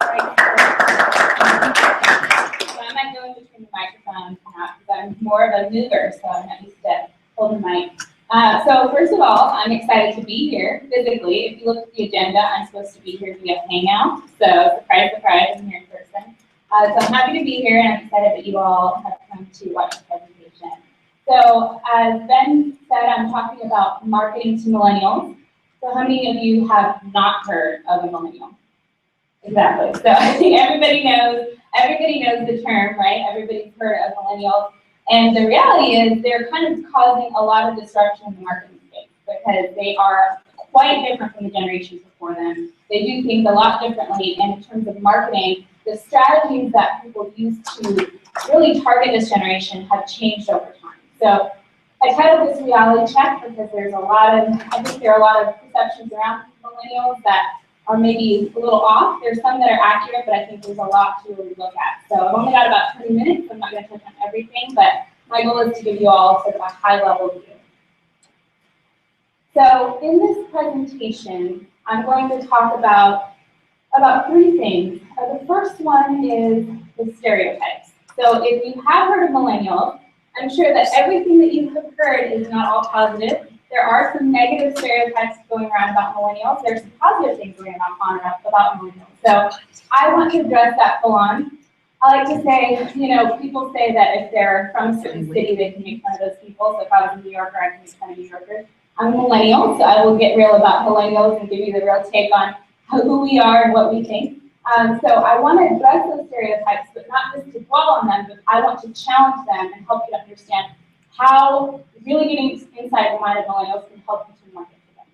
Right. So I might go in between the microphones now because I'm more of a mover, so I'm not used to holding the mic. So first of all, I'm excited to be here physically. If you look at the agenda, I'm supposed to be here via Hangout. So surprise, surprise, I'm here in person. So I'm happy to be here, and I'm excited that you all have come to watch the presentation. So as Ben said, I'm talking about marketing to millennials. So how many of you have not heard of a millennial? Exactly. So I think everybody knows the term, right? Everybody's heard of millennials. And the reality is they're kind of causing a lot of disruption in the marketing space because they are quite different from the generations before them. They do things a lot differently, and in terms of marketing, the strategies that people use to really target this generation have changed over time. So I titled this reality check because I think there are a lot of perceptions around millennials that are maybe a little off. There's some that are accurate, but I think there's a lot to really look at. So I've only got about 20 minutes, so I'm not going to touch on everything, but my goal is to give you all sort of a high-level view. So in this presentation, I'm going to talk about three things. The first one is the stereotypes. So if you have heard of millennials, I'm sure that everything that you have heard is not all positive. There are some negative stereotypes going around about millennials. There's some positive things going on about millennials. So I want to address that full on. I like to say, people say that if they're from a certain city, they can make fun of those people. So if I was a New Yorker, I can make fun of New Yorkers. I'm a millennial, so I will get real about millennials and give you the real take on who we are and what we think. So I want to address those stereotypes, but not just to dwell on them, but I want to challenge them and help you to understand how really getting inside the mind of millennials can help you to market to them.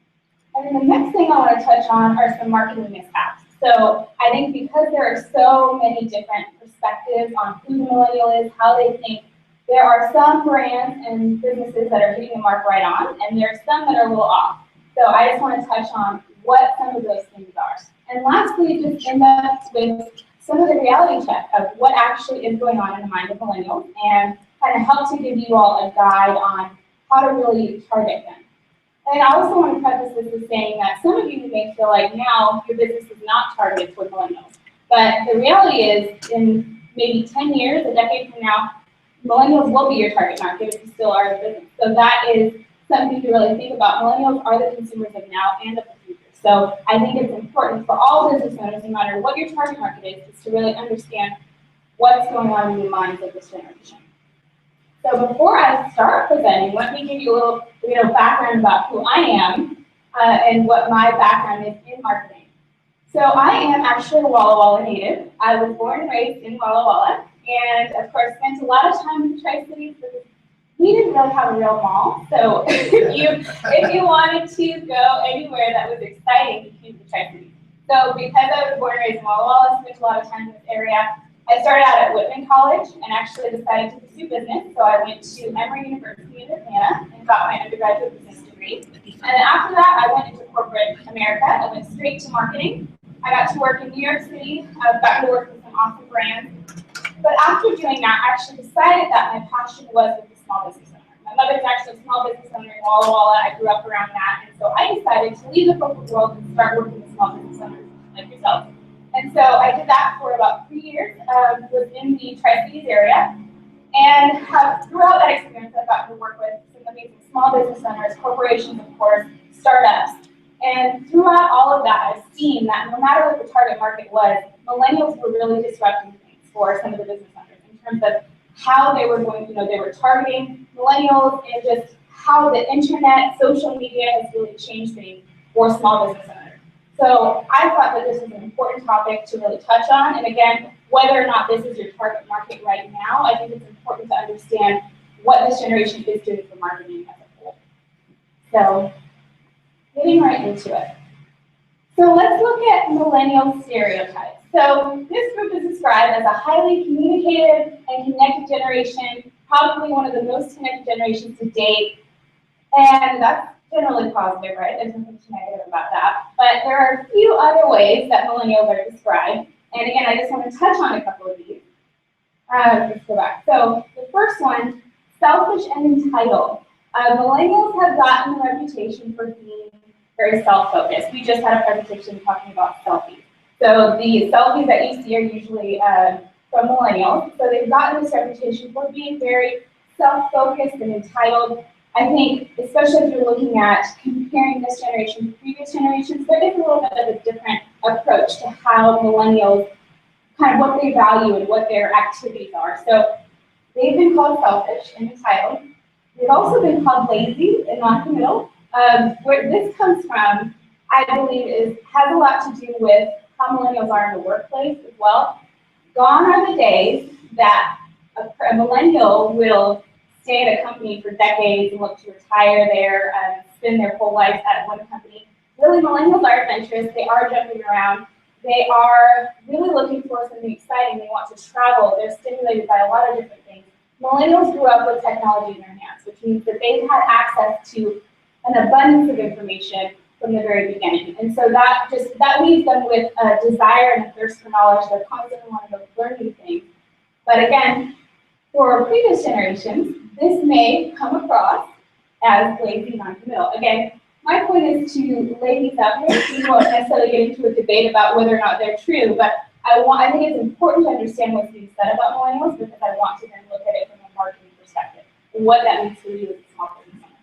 And then the next thing I want to touch on are some marketing mishaps. So I think because there are so many different perspectives on who the millennial is, how they think, there are some brands and businesses that are hitting the mark right on, and there are some that are a little off. So I just want to touch on what some of those things are. And lastly, just end up with some of the reality check of what actually is going on in the mind of millennials and kind of help to give you all a guide on how to really target them. And I also want to preface this with saying that some of you may feel like now your business is not targeted toward millennials. But the reality is, in maybe 10 years, a decade from now, millennials will be your target market if you still are a business. So that is something to really think about. Millennials are the consumers of now and of the future. So I think it's important for all business owners, no matter what your target market is to really understand what's going on in the minds of this generation. So before I start presenting, let me give you a little background about who I am and what my background is in marketing. So I am actually a Walla Walla native. I was born and raised in Walla Walla, and of course spent a lot of time in the Tri-Cities. We didn't really have a real mall, so if you wanted to go anywhere that was exciting, you came to the Tri-Cities. So because I was born and raised in Walla Walla, spent a lot of time in this area. I started out at Whitman College and actually decided to pursue business. So I went to Emory University in Atlanta and got my undergraduate business degree. And then after that, I went into corporate America. I went straight to marketing. I got to work in New York City. I've gotten to work with some awesome brands. But after doing that, I actually decided that my passion was with the small business owner. My mother's actually a small business owner in Walla Walla. I grew up around that. And so I decided to leave the corporate world and start working with small business owners like yourself. And so I did that for about 3 years within the Tri-Cities area. And throughout that experience, I've gotten to work with some amazing small business owners, corporations, of course, startups. And throughout all of that, I've seen that no matter what the target market was, millennials were really disrupting things for some of the business owners in terms of how they were going, they were targeting millennials and just how the internet, social media has really changed things for small business owners. So I thought that this was an important topic to really touch on. And again, whether or not this is your target market right now, I think it's important to understand what this generation is doing for marketing as a whole. So getting right into it. So let's look at millennial stereotypes. So this group is described as a highly communicative and connected generation, probably one of the most connected generations to date. And that's generally positive, right? There's nothing too negative about that. But there are a few other ways that millennials are described. And again, I just want to touch on a couple of these. Let's go back. So the first one, selfish and entitled. Millennials have gotten a reputation for being very self-focused. We just had a presentation talking about selfies. So the selfies that you see are usually from millennials. So they've gotten this reputation for being very self-focused and entitled. I think, especially if you're looking at comparing this generation to previous generations, there is a little bit of a different approach to how millennials, kind of what they value and what their activities are. So they've been called selfish and entitled. They've also been called lazy and non-committal. Where this comes from, I believe, has a lot to do with how millennials are in the workplace as well. Gone are the days that a millennial will stay at a company for decades and look to retire there and spend their whole life at one company. Really, millennials are adventurous. They are jumping around. They are really looking for something exciting. They want to travel. They're stimulated by a lot of different things. Millennials grew up with technology in their hands, which means that they've had access to an abundance of information from the very beginning. And so that leaves them with a desire and a thirst for knowledge. They're constantly wanting to learn new things. But again, for previous generations, this may come across as lazy, non-committal. Again, my point is to lay these out here. We won't necessarily get into a debate about whether or not they're true, but I think it's important to understand what's being said about millennials, because I want to then look at it from a marketing perspective and what that means for you as a small business owner.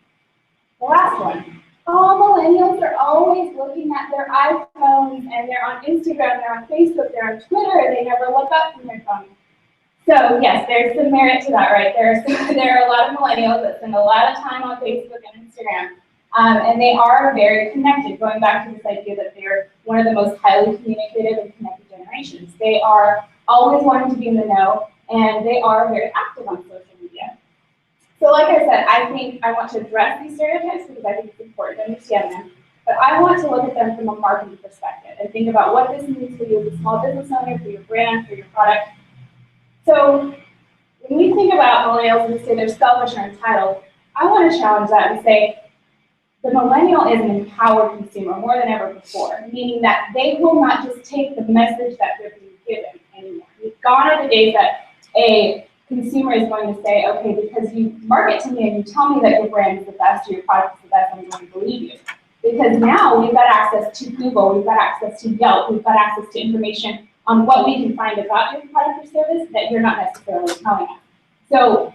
The last one. All millennials are always looking at their iPhones, and they're on Instagram, they're on Facebook, they're on Twitter, and they never look up from their phone. So yes, there's some merit to that, right? There are a lot of millennials that spend a lot of time on Facebook and Instagram, and they are very connected, going back to this idea that they're one of the most highly communicative and connected generations. They are always wanting to be in the know, and they are very active on social media. So like I said, I think I want to address these stereotypes because I think it's important to understand them. But I want to look at them from a marketing perspective and think about what this means for you as a small business owner, for your brand, for your product. So when we think about millennials and we say they're selfish or entitled, I want to challenge that and say the millennial is an empowered consumer more than ever before, meaning that they will not just take the message that they're being given anymore. Gone are the days that a consumer is going to say, okay, because you market to me and you tell me that your brand is the best or your product is the best, I'm going to believe you. Because now we've got access to Google, we've got access to Yelp, we've got access to information on what we can find about your product or service that you're not necessarily telling us. So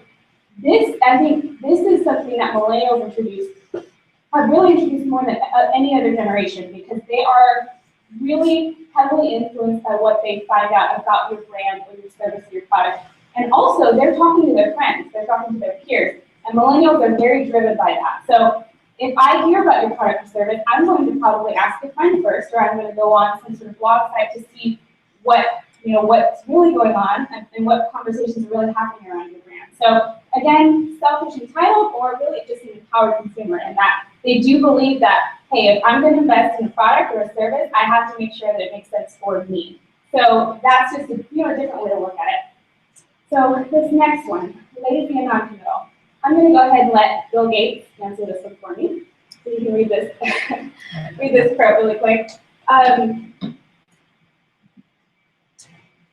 I think this is something that millennials have really introduced more than any other generation, because they are really heavily influenced by what they find out about your brand or your service or your product. And also, they're talking to their friends, they're talking to their peers, and millennials are very driven by that. So if I hear about your product or service, I'm going to probably ask a friend first, or I'm going to go on some sort of blog site to see what's really going on and what conversations are really happening around your brand. So again, selfish, entitled, or really just an empowered consumer, in that they do believe that, hey, if I'm going to invest in a product or a service, I have to make sure that it makes sense for me. So that's just a different way to look at it. So this next one, lazy and non-committal. I'm going to go ahead and let Bill Gates answer this one for me, so you can read this quote really quick.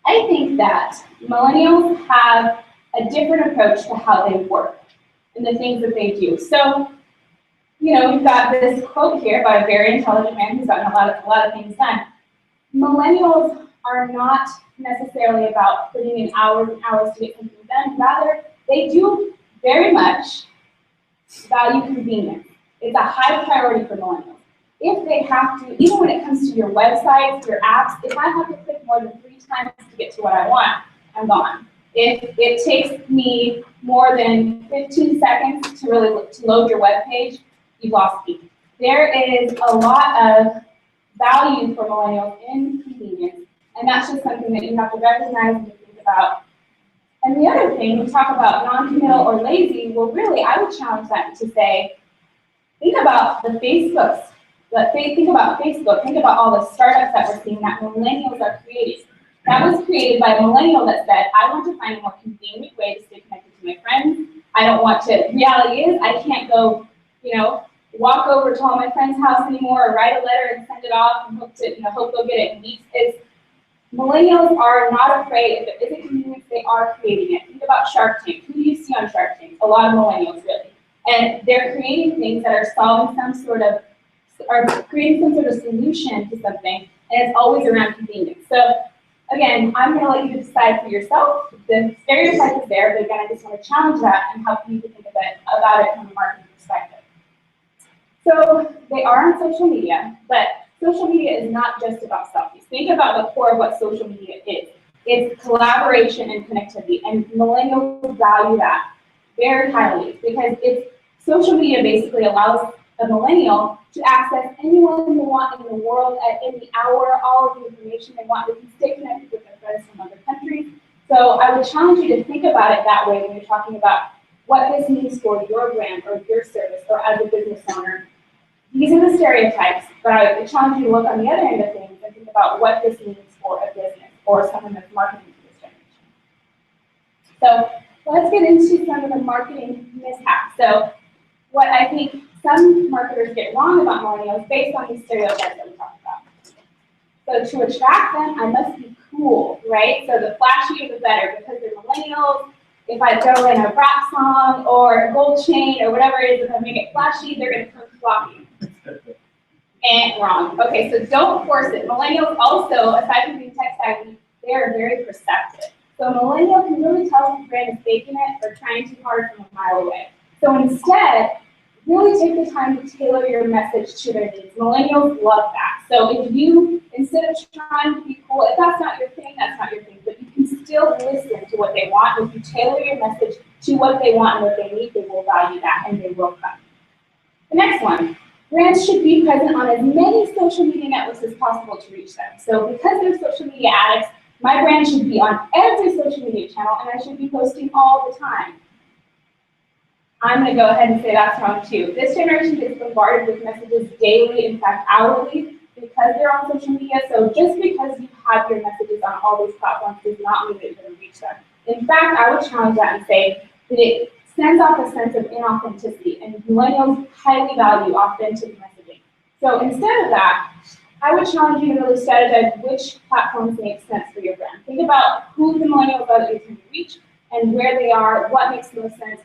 I think that millennials have a different approach to how they work and the things that they do. So, we've got this quote here by a very intelligent man who's gotten a lot of things done. Millennials are not necessarily about putting in hours and hours to get something done. Rather, they do very much value convenience. It's a high priority for millennials. If they have to, even when it comes to your websites, your apps, if I have to click more than 3 times to get to what I want, I'm gone. If it takes me more than 15 seconds to load your web page, you've lost me. There is a lot of value for millennials in convenience, and that's just something that you have to recognize and think about. And the other thing, we talk about non-committal or lazy, well, really, I would challenge that to say, think about the Facebooks. Think about Facebook. Think about all the startups that we're seeing that millennials are creating. That was created by a millennial that said, I want to find a more convenient way to stay connected to my friends. I don't want to, reality is, I can't go, walk over to all my friends' house anymore or write a letter and send it off and hope they'll get it in weeks. Millennials are not afraid. If it isn't convenient, they are creating it. Think about Shark Tank. Who do you see on Shark Tank? A lot of millennials, really. And they're creating things that are creating some sort of solution to something, and it's always around convenience. So again, I'm going to let you decide for yourself. The stereotype is there, but again, I just want to challenge that and help you to think about it from a marketing perspective. So they are on social media, but social media is not just about selfies. Think about the core of what social media is. It's collaboration and connectivity, and millennials value that very highly because social media basically allows a millennial to access anyone they want in the world at any hour, all of the information they want. They can stay connected with their friends from other countries. So I would challenge you to think about it that way when you're talking about what this means for your brand or your service or as a business owner. These are the stereotypes, but I would challenge you to look on the other end of things and think about what this means for a business or someone that's marketing to this generation. So let's get into some of the marketing mishaps. So what I think some marketers get wrong about millennials based on these stereotypes that we talked about. So to attract them, I must be cool, right? So the flashier the better because they're millennials. If I throw in a rap song or a gold chain or whatever it is, if I make it flashy, they're going to come floppy. And wrong. Okay, so don't force it. Millennials also, aside from being tech savvy, they are very perceptive. So a millennial can really tell if a brand is faking it or trying too hard from a mile away. So instead, really take the time to tailor your message to their needs. Millennials love that. So if you, instead of trying to be cool, if that's not your thing, that's not your thing. But you can still listen to what they want. If you tailor your message to what they want and what they need, they will value that and they will come. The next one. Brands should be present on as many social media networks as possible to reach them. So because they're social media addicts, my brand should be on every social media channel and I should be posting all the time. I'm going to go ahead and say that's wrong too. This generation gets bombarded with messages daily, in fact hourly, because they're on social media. So just because you have your messages on all these platforms does not mean that you're going to reach them. In fact, I would challenge that and say that it sends off a sense of inauthenticity, and millennials highly value authentic messaging. So instead of that, I would challenge you to really strategize which platforms make sense for your brand. Think about who the millennials are that you're trying to reach and where they are, what makes the most sense.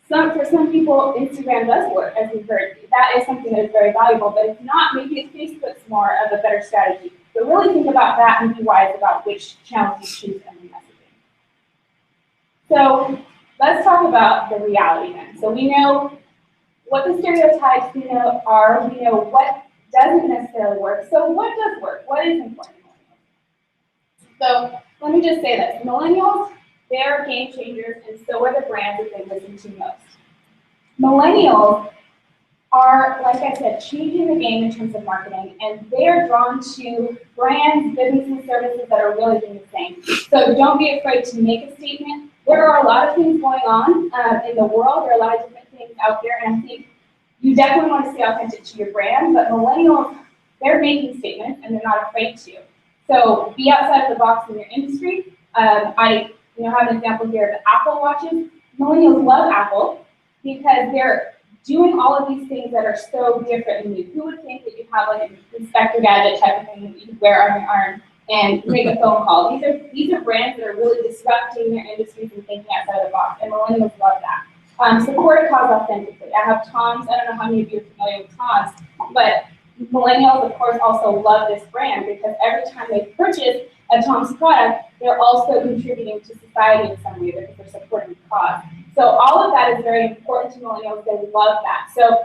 For some people, Instagram does work, as we've heard. That is something that is very valuable, but if not, maybe Facebook's more of a better strategy. So really think about that and be wise about which channels you choose in your messaging. So let's talk about the reality then. So we know what the stereotypes we know what doesn't necessarily work. So what does work? What is important to millennials? So let me just say this. Millennials, they're game changers, and so are the brands that they listen to most. Millennials are, like I said, changing the game in terms of marketing, and they are drawn to brands, businesses, services that are really doing the same. So don't be afraid to make a statement. There are a lot of things going on in the world. There are a lot of different things out there, and I think you definitely want to stay authentic to your brand, but millennials, they're making statements, and they're not afraid to. So be outside of the box in your industry. I have an example here of the Apple watches. Millennials love Apple because they're doing all of these things that are so different than you. Who would think that you have like an Inspector Gadget type of thing that you could wear on your arm and make a phone call? These are brands that are really disrupting their industries and thinking outside the box, and millennials love that. Support a cause authentically. I have Tom's. I don't know how many of you are familiar with Tom's, but millennials, of course, also love this brand because every time they purchase a Tom's product, they're also contributing to society in some way because they're supporting the cause. So all of that is very important to millennials. They love that. So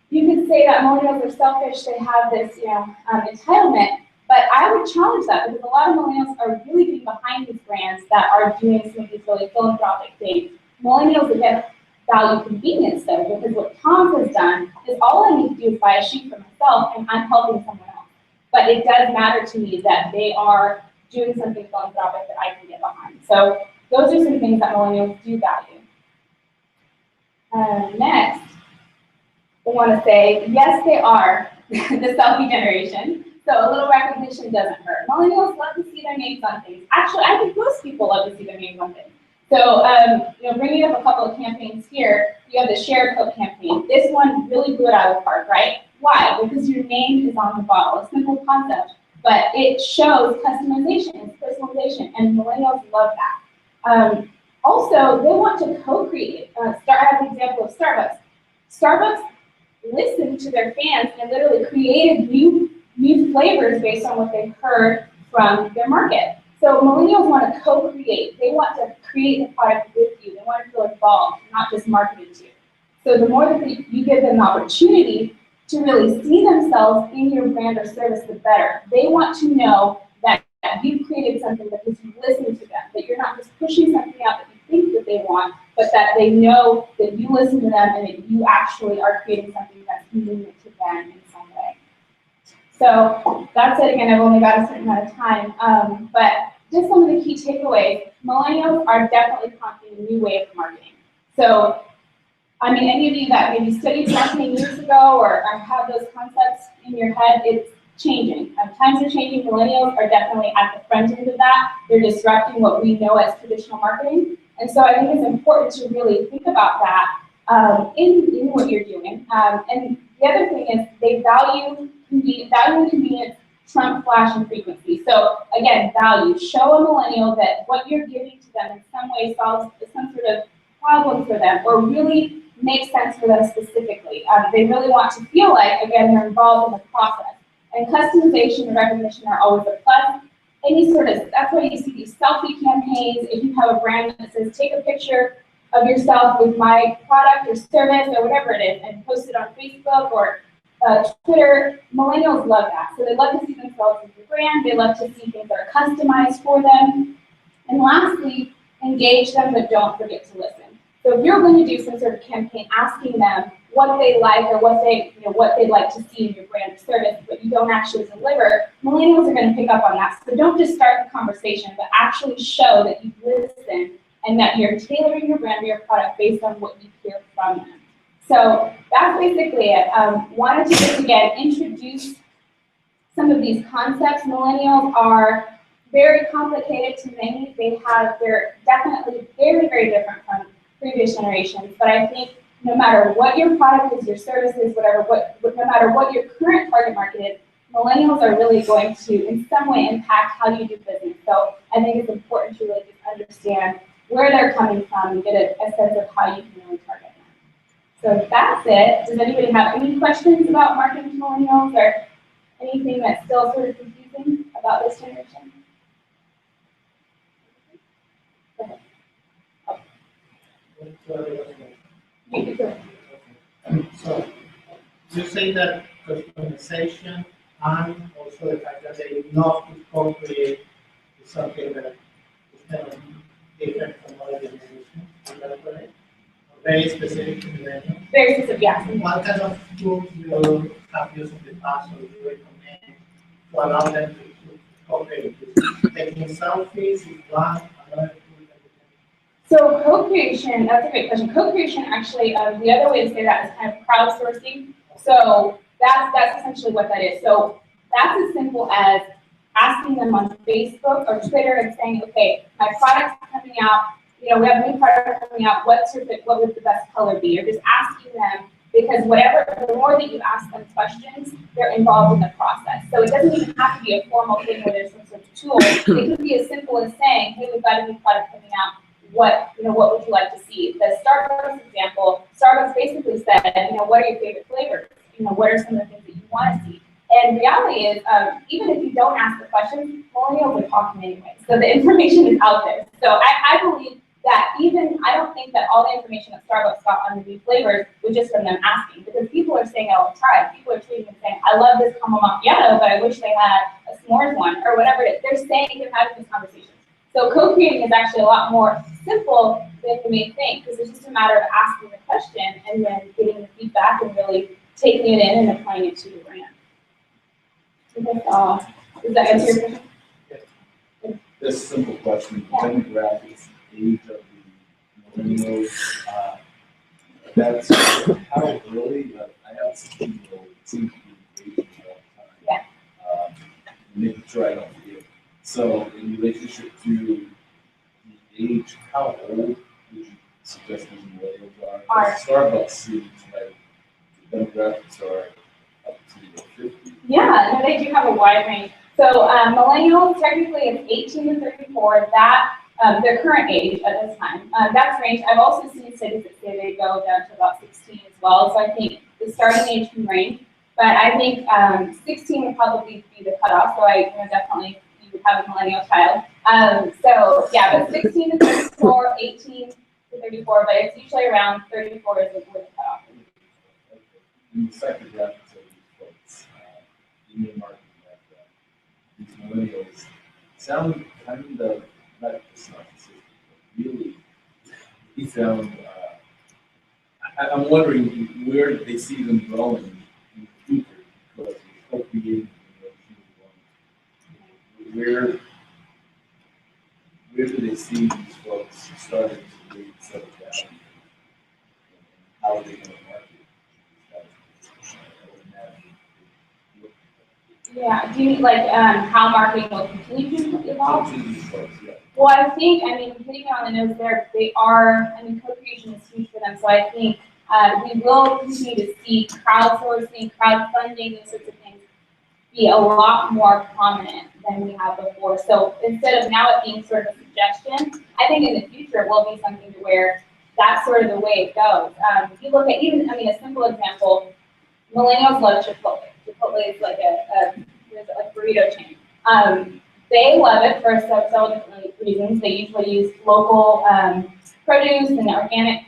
you could say that millennials are selfish. They have this, entitlement. But I would challenge that because a lot of millennials are really getting behind these brands that are doing some of these really philanthropic things. Millennials, again, value convenience though, because what Tom's has done is all I need to do is buy a sheet for myself and I'm helping someone else. But it does matter to me that they are doing something philanthropic that I can get behind. So those are some things that millennials do value. Next, I want to say, yes, they are the selfie generation. So a little recognition doesn't hurt. Millennials love to see their names on things. Actually, I think most people love to see their names on things. So, bringing up a couple of campaigns here, you have the Share Coke campaign. This one really blew it out of the park, right? Why? Because your name is on the bottle. A simple concept, but it shows customization and personalization, and millennials love that. Also, they want to co-create. I have an example of Starbucks. Starbucks listened to their fans and literally created new new flavors based on what they've heard from their market. So millennials want to co-create. They want to create the product with you. They want to feel involved, not just marketed to. So the more that you give them the opportunity to really see themselves in your brand or service, the better. They want to know that you've created something because you listen to them, that you're not just pushing something out that you think that they want, but that they know that you listen to them and that you actually are creating something that's convenient to them in some way. So that's it. Again, I've only got a certain amount of time, but just some of the key takeaways. Millennials are definitely prompting a new way of marketing. So, I mean, any of you that maybe studied marketing years ago or have those concepts in your head, it's changing. Times are changing. Millennials are definitely at the front end of that. They're disrupting what we know as traditional marketing. And so I think it's important to really think about that in what you're doing. And the other thing is they value and convenience trump flash and frequency. So again, value. Show a millennial that what you're giving to them in some way solves some sort of problem for them or really makes sense for them specifically. They really want to feel like, again, they're involved in the process. And customization and recognition are always a plus. Any sort of, that's why you see these selfie campaigns. If you have a brand that says, take a picture of yourself with my product or service or whatever it is and post it on Facebook or Twitter, millennials love that. So they love to see themselves as a brand. They love to see things that are customized for them. And lastly, engage them, but don't forget to listen. So if you're going to do some sort of campaign asking them what they like or what they'd like to see in your brand or service, but you don't actually deliver, millennials are going to pick up on that. So don't just start the conversation, but actually show that you've listened and that you're tailoring your brand or your product based on what you hear from them. So that's basically it. Wanted to just again introduce some of these concepts. Millennials are very complicated to many. They're definitely very, very different from previous generations. But I think no matter what your product is, your service is, no matter what your current target market is, millennials are really going to, in some way, impact how you do business. So I think it's important to really just understand where they're coming from and get a sense of how you can really target them. So that's it. Does anybody have any questions about marketing to millennials or anything that's still sort of confusing about this generation? Go ahead. So you say that customization and also the fact that they love to co-create is something that is kind of different from other generations. Is that correct? Very specific to millennials. Very specific, yeah. What kind of tools you have used in the past or you recommend to allow them to co-create? Taking selfies is one, another tool. So co-creation, that's a great question. Co-creation actually, the other way to say that is kind of crowdsourcing. So that's essentially what that is. So that's as simple as asking them on Facebook or Twitter and saying, okay, my product's coming out, we have a new product coming out, what would the best color be? Or just asking them, because the more that you ask them questions, they're involved in the process. So it doesn't even have to be a formal thing where there's some sort of tool. It could be as simple as saying, hey, we've got a new product coming out. What would you like to see? The Starbucks example, Starbucks basically said, what are your favorite flavors? What are some of the things that you want to see? And reality is, even if you don't ask the questions, millennials are talking anyway. So the information is out there. So I believe that I don't think that all the information that Starbucks got on the new flavors was just from them asking, because people are saying it all the time. People are tweeting and saying, I love this caramel macchiato, but I wish they had a s'mores one, or whatever it is. They're having these conversations. So co-creating is actually a lot more simple than you may think, because it's just a matter of asking the question and then getting the feedback and really taking it in and applying it to your brand. Does that answer your question? Yes. This is a simple question. The demographics, age of the millennials, that's how early, I have 16-year-old, it seems to be engaging all the time. Yeah. Making sure I don't forget. So in relationship to the age, how old would you suggest these millennials are? Starbucks seems like the demographics are up to 50. Yeah, no, they do have a wide range. So millennials, technically it's 18 to 34, their current age at this time. That's range. I've also seen studies that say they go down to about 16 as well. So I think the starting age can range. But I think 16 would probably be the cutoff, so definitely you would have a millennial child. So yeah, but 16 to 34, 18 to 34, but it's usually around 34 is the cutoff. In the psychographics of these folks, in your marketing background, these millennials sound kind of, not just narcissistic, but really, they sound, I'm wondering where they see them growing in the future, because you're co-creating where do they see these folks starting to really settle down? And how are they going to market? Yeah, do you mean like how marketing will continue to evolve? Well, I mean, hitting it on the nose there, co-creation is huge for them, so I think we will continue to see crowdsourcing, crowdfunding, those sorts of things be a lot more prominent than we have before. So instead of now it being sort of a suggestion, I think in the future it will be something to where that's sort of the way it goes. If you look at a simple example, millennials love Chipotle. Chipotle is like a burrito chain. They love it for several different reasons. They usually use local produce and organic.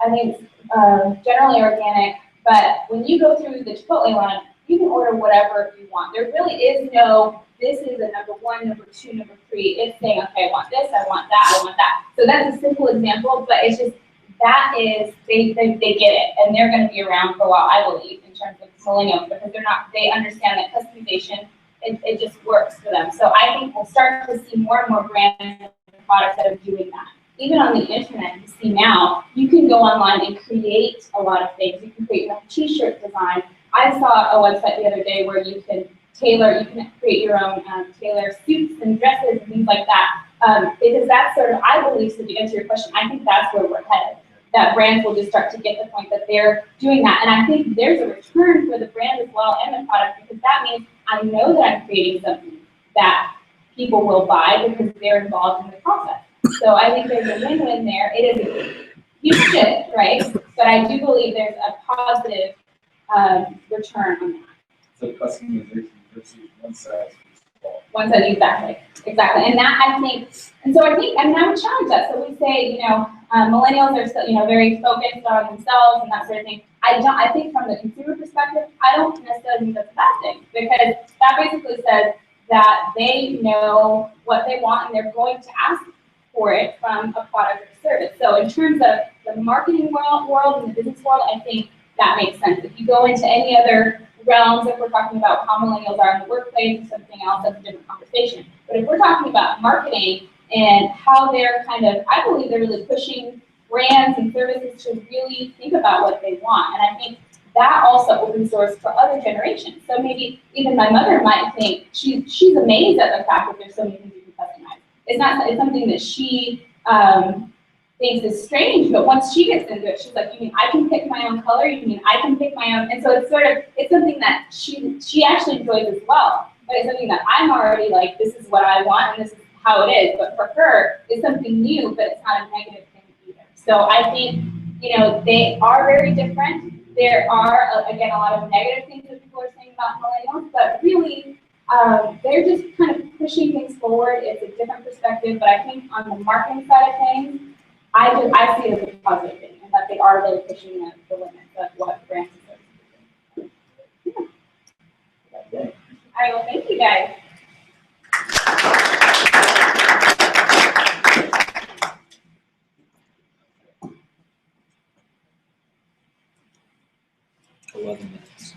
I think it's generally organic. But when you go through the Chipotle line, you can order whatever you want. There really is no, this is a number 1, number 2, number 3. It's saying, okay, I want this, I want that, I want that. So that's a simple example, but it's just, that is, they get it, and they're going to be around for a while, I believe, in terms of millennials, because they understand that customization, it just works for them. So I think we'll start to see more and more brands and products that are doing that. Even on the internet, you see now, you can go online and create a lot of things. You can create a t-shirt design. I saw a website the other day where you can create your own tailor suits and dresses and things like that. Because that's sort of, I believe, so to answer your question, I think that's where we're headed. That brands will just start to get the point that they're doing that. And I think there's a return for the brand as well and the product, because that means I know that I'm creating something that people will buy because they're involved in the process. So I think there's a win-win there. It is a huge shift, right? But I do believe there's a positive return on that. So customization versus one size fits all. One size, exactly. And that I think I would challenge that. So we say, millennials are still, very focused on themselves and that sort of thing. I think from the consumer perspective, I don't necessarily think that's a bad thing, because that basically says that they know what they want and they're going to ask for it from a product or service. So in terms of the marketing world and the business world, I think that makes sense. If you go into any other realms, if we're talking about how millennials are in the workplace or something else, that's a different conversation. But if we're talking about marketing and how they're I believe they're really pushing brands and services to really think about what they want. And I think that also opens doors for other generations. So maybe even my mother might think, she's amazed at the fact that there's so many things you can customize. It's something that she thinks is strange, but once she gets into it, she's like, you mean I can pick my own color? You mean I can pick my own? And so it's something that she actually enjoys as well. But it's something that I'm already like, this is what I want and this is how it is. But for her, it's something new, but it's not a negative thing either. So I think, they are very different. There are, again, a lot of negative things that people are saying about millennials, but really, they're just kind of pushing things forward. It's a different perspective, but I think on the marketing side of things, I see it as a positive thing, and that they are really pushing the limits of what brands are doing. Yeah. All right, well, thank you guys. $11 minutes.